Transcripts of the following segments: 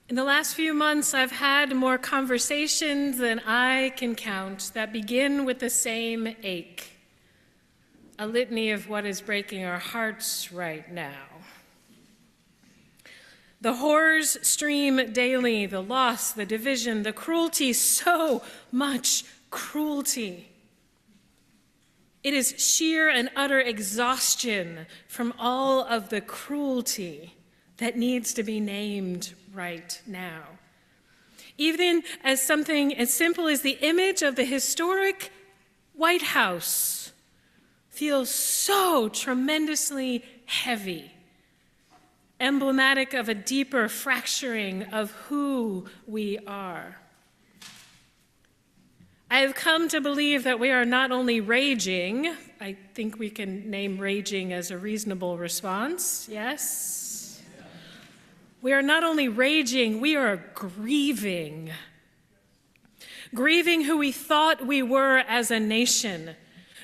In the last few months, I've had more conversations than I can count that begin with the same ache, a litany of what is breaking our hearts right now. The horrors stream daily, the loss, the division, the cruelty, so much cruelty. It is sheer and utter exhaustion from all of the cruelty that needs to be named right now. Even as something as simple as the image of the historic White House feels so tremendously heavy, emblematic of a deeper fracturing of who we are. I have come to believe that we are not only raging, I think we can name raging as a reasonable response, yes? We are not only raging, we are grieving. Grieving who we thought we were as a nation.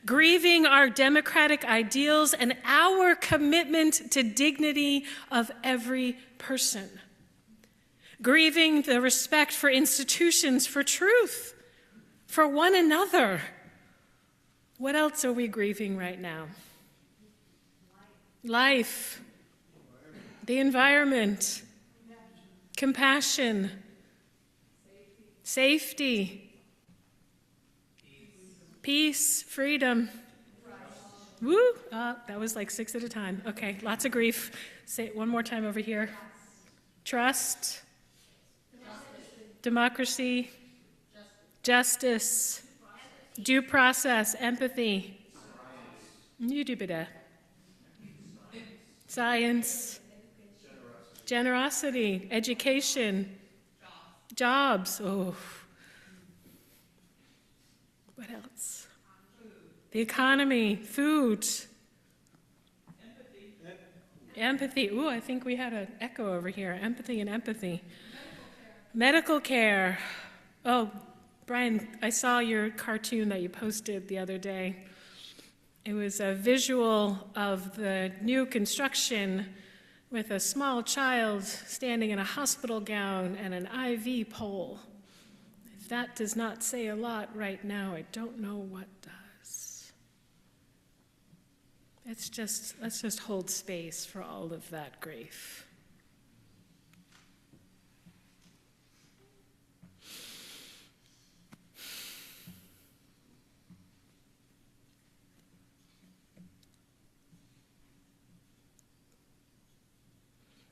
Grieving our democratic ideals and our commitment to dignity of every person. Grieving the respect for institutions, for truth, for one another. What else are we grieving right now? Life, the environment, compassion, safety, peace, freedom. Woo! That was like 6 at a time. Okay, lots of grief. Say it one more time over here. Trust, democracy, justice, due process, empathy. You do better. Science, generosity, education, jobs. Oh. What else? The economy, food. Empathy. Ooh, I think we had an echo over here. Empathy and empathy. Medical care. Oh, Brian, I saw your cartoon that you posted the other day. It was a visual of the new construction with a small child standing in a hospital gown and an IV pole. If that does not say a lot right now, I don't know what does. Let's just hold space for all of that grief.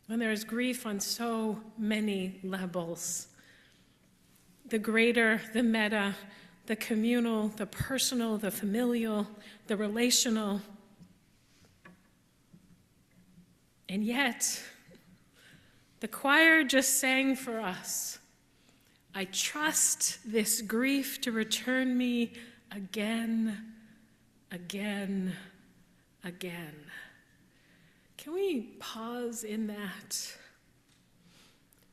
When there is grief on so many levels, the greater, the meta, the communal, the personal, the familial, the relational. And yet, the choir just sang for us, I trust this grief to return me again, again, again. Can we pause in that?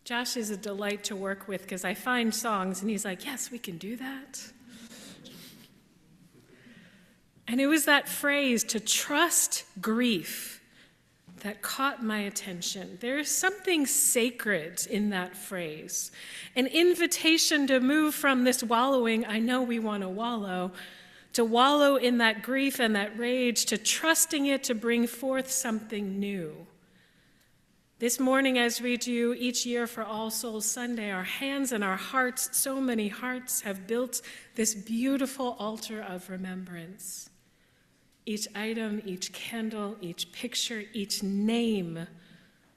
Josh is a delight to work with because I find songs and he's like, yes, we can do that. And it was that phrase, to trust grief, that caught my attention. There is something sacred in that phrase, an invitation to move from this wallowing, I know we want to wallow in that grief and that rage, to trusting it to bring forth something new. This morning, as we do each year for All Souls Sunday, our hands and our hearts, so many hearts, have built this beautiful altar of remembrance. Each item, each candle, each picture, each name,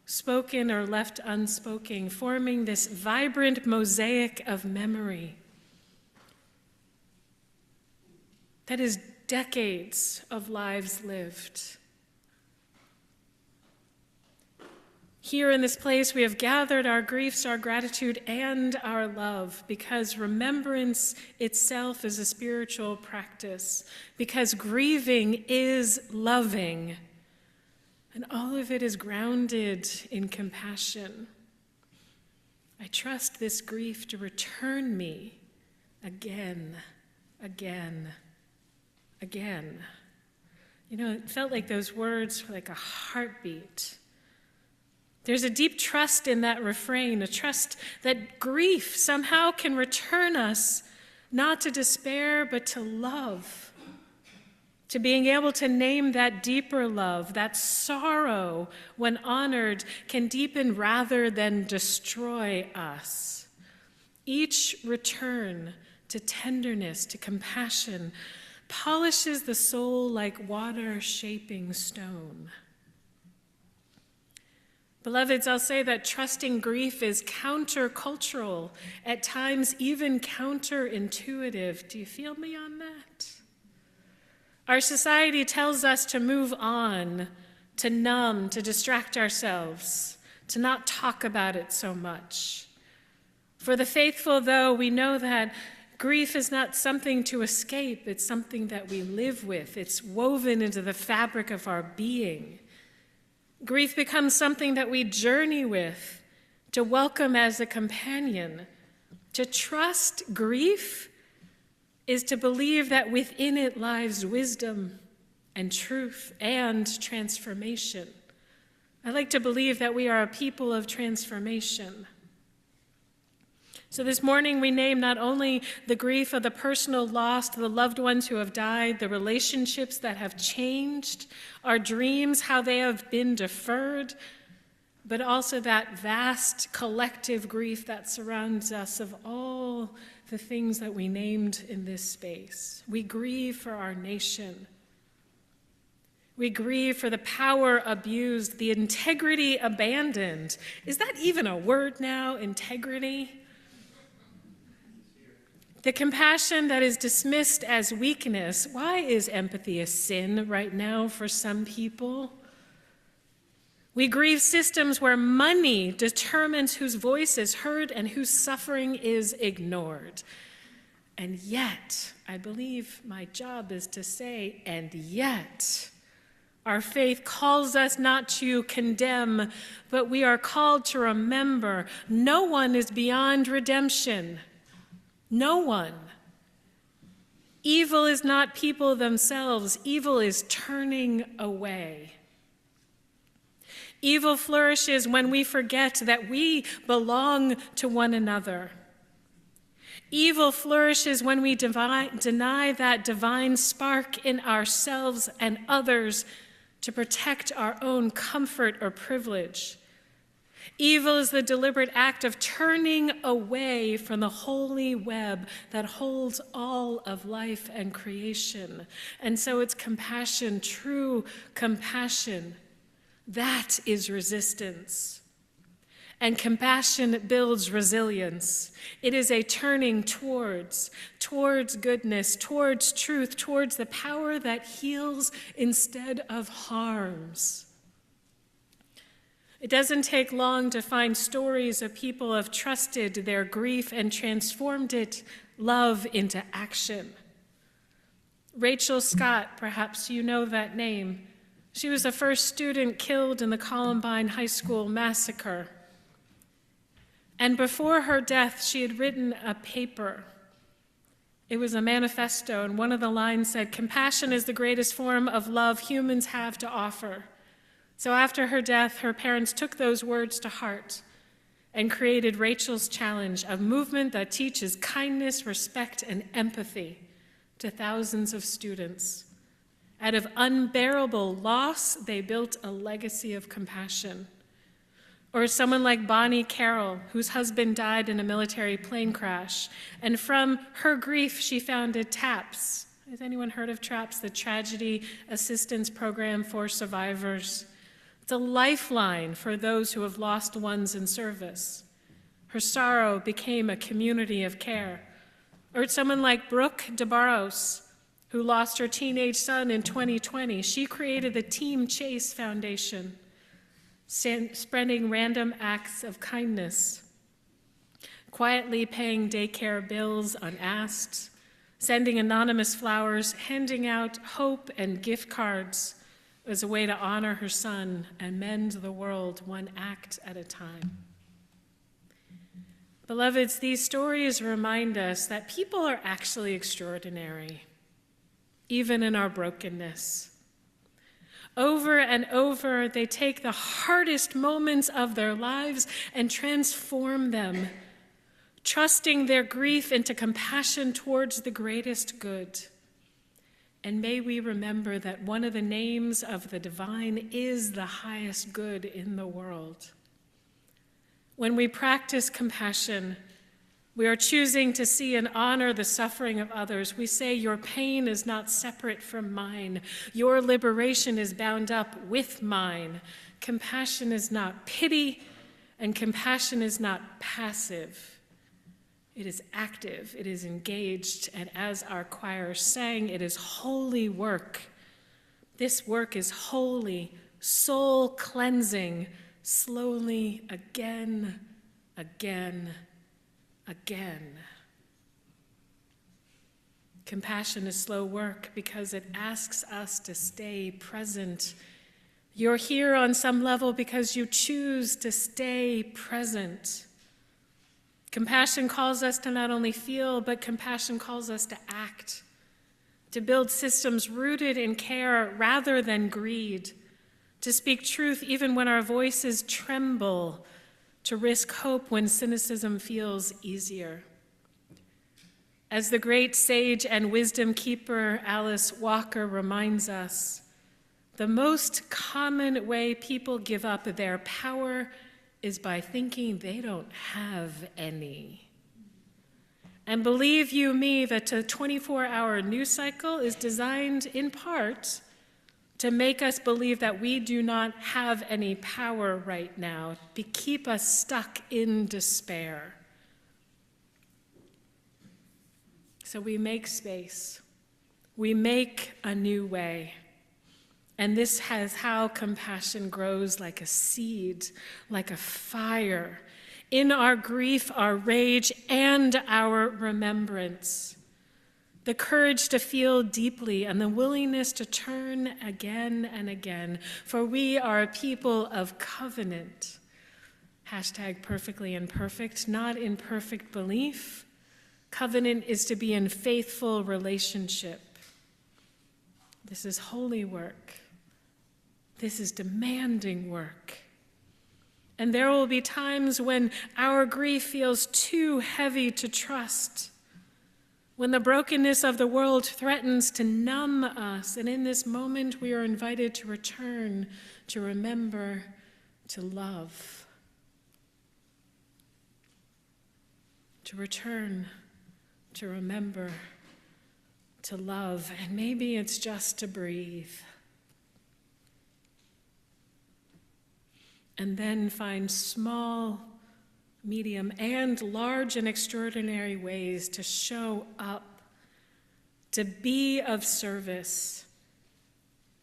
spoken or left unspoken, forming this vibrant mosaic of memory that is decades of lives lived. Here in this place, we have gathered our griefs, our gratitude, and our love, because remembrance itself is a spiritual practice, because grieving is loving, and all of it is grounded in compassion. I trust this grief to return me again, again, again. You know, it felt like those words were like a heartbeat There's a deep trust in that refrain, a trust that grief somehow can return us not to despair, but to love, to being able to name that deeper love, that sorrow, when honored, can deepen rather than destroy us. Each return to tenderness, to compassion, polishes the soul like water shaping stone. Beloveds, I'll say that trusting grief is countercultural, at times even counterintuitive. Do you feel me on that? Our society tells us to move on, to numb, to distract ourselves, to not talk about it so much. For the faithful, though, we know that grief is not something to escape, it's something that we live with. It's woven into the fabric of our being. Grief becomes something that we journey with, to welcome as a companion. To trust grief is to believe that within it lies wisdom and truth and transformation. I like to believe that we are a people of transformation. So this morning we name not only the grief of the personal loss, the loved ones who have died, the relationships that have changed, our dreams, how they have been deferred, but also that vast collective grief that surrounds us of all the things that we named in this space. We grieve for our nation. We grieve for the power abused, the integrity abandoned. Is that even a word now, integrity? The compassion that is dismissed as weakness. Why is empathy a sin right now for some people? We grieve systems where money determines whose voice is heard and whose suffering is ignored. And yet, I believe my job is to say, and yet, our faith calls us not to condemn, but we are called to remember no one is beyond redemption. No one. Evil is not people themselves. Evil is turning away. Evil flourishes when we forget that we belong to one another. Evil flourishes when we deny that divine spark in ourselves and others to protect our own comfort or privilege. Evil is the deliberate act of turning away from the holy web that holds all of life and creation. And so it's compassion, true compassion. That is resistance. And compassion builds resilience. It is a turning towards goodness, towards truth, towards the power that heals instead of harms. It doesn't take long to find stories of people who have trusted their grief and transformed it, love, into action. Rachel Scott, perhaps you know that name. She was the first student killed in the Columbine High School massacre. And before her death, she had written a paper. It was a manifesto, and one of the lines said, "Compassion is the greatest form of love humans have to offer." So after her death, her parents took those words to heart and created Rachel's Challenge, a movement that teaches kindness, respect, and empathy to thousands of students. Out of unbearable loss, they built a legacy of compassion. Or someone like Bonnie Carroll, whose husband died in a military plane crash, and from her grief, she founded TAPS. Has anyone heard of TAPS, the Tragedy Assistance Program for Survivors? It's a lifeline for those who have lost ones in service. Her sorrow became a community of care. Or someone like Brooke DeBarros, who lost her teenage son in 2020. She created the Team Chase Foundation, spreading random acts of kindness, quietly paying daycare bills unasked, sending anonymous flowers, handing out hope and gift cards as a way to honor her son and mend the world one act at a time. Beloveds, these stories remind us that people are actually extraordinary, even in our brokenness. Over and over, they take the hardest moments of their lives and transform them, trusting their grief into compassion towards the greatest good. And may we remember that one of the names of the divine is the highest good in the world. When we practice compassion, we are choosing to see and honor the suffering of others. We say, your pain is not separate from mine. Your liberation is bound up with mine. Compassion is not pity, and compassion is not passive. It is active, it is engaged, and as our choir sang, it is holy work. This work is holy, soul-cleansing, slowly, again, again, again. Compassion is slow work because it asks us to stay present. You're here on some level because you choose to stay present. Compassion calls us to not only feel, but compassion calls us to act, to build systems rooted in care rather than greed, to speak truth even when our voices tremble, to risk hope when cynicism feels easier. As the great sage and wisdom keeper Alice Walker reminds us, the most common way people give up their power is by thinking they don't have any. And believe you me that the 24-hour news cycle is designed in part to make us believe that we do not have any power right now, to keep us stuck in despair. So we make space. We make a new way. And this is how compassion grows, like a seed, like a fire, in our grief, our rage, and our remembrance. The courage to feel deeply and the willingness to turn again and again, for we are a people of covenant. #perfectly imperfect, not in perfect belief. Covenant is to be in faithful relationship. This is holy work. This is demanding work. And there will be times when our grief feels too heavy to trust, when the brokenness of the world threatens to numb us, and in this moment we are invited to return, to remember, to love. To return, to remember, to love, and maybe it's just to breathe. And then find small, medium, and large and extraordinary ways to show up, to be of service,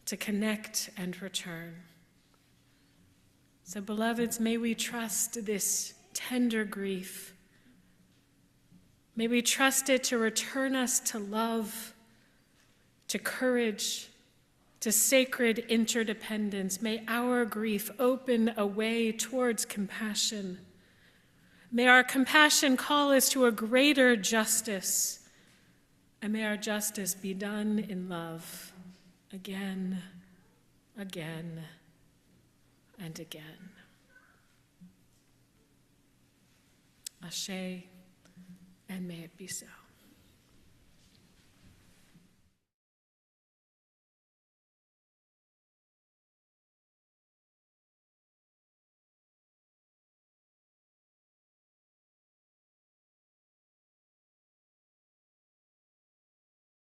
to connect and return. So, beloveds, may we trust this tender grief. May we trust it to return us to love, to courage, to sacred interdependence. May our grief open a way towards compassion. May our compassion call us to a greater justice, and may our justice be done in love again, again, and again. Ashe, and may it be so.